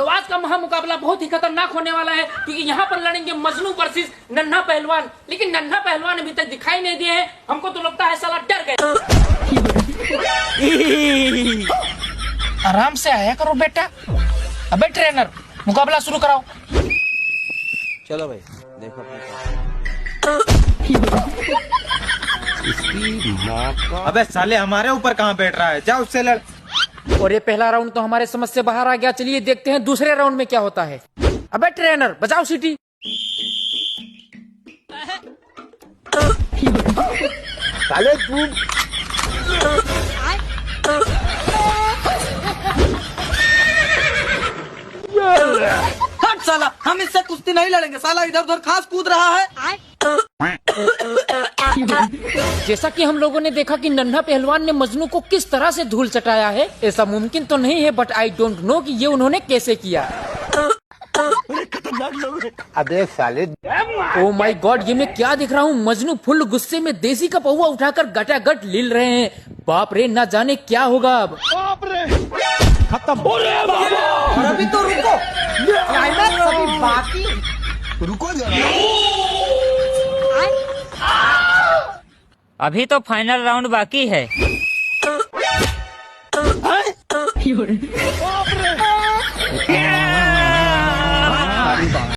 तो आज का महामुकाबला बहुत ही खतरनाक होने वाला है, क्योंकि यहाँ पर लड़ेंगे मजनू वर्सेस नन्हा पहलवान। लेकिन नन्हा पहलवान अभी तक दिखाई नहीं दिए हैं, हमको तो लगता है साला डर गए। आराम से आया करो बेटा। अबे ट्रेनर, मुकाबला शुरू कराओ। चलो भाई, देखो अपने अबे साले हमारे ऊपर कहाँ बैठ रहा है, जा उससे लड़। और ये पहला राउंड तो हमारे समझ से बाहर आ गया। चलिए देखते हैं दूसरे राउंड में क्या होता है। अबे ट्रेनर, बजाओ सीटी। साले तू हट साला, हम इससे कुश्ती नहीं लड़ेंगे। साला इधर उधर खास कूद रहा है। जैसा कि हम लोगों ने देखा कि नन्हा पहलवान ने मजनू को किस तरह से धूल चटाया है, ऐसा मुमकिन तो नहीं है, बट आई डोंट नो कि ये उन्होंने कैसे किया। अबे साले ओ माय गॉड, ये मैं क्या देख रहा हूँ। मजनू फुल गुस्से में देसी का पौवा उठाकर गटागट लील रहे हैं। बाप रे, ना जाने क्या होगा अब। खत्म हो रहे हैं। और अभी तो रुको, क्लाइमैक्स अभी बाकी। रुको जरा। अभी तो फाइनल राउंड बाकी है।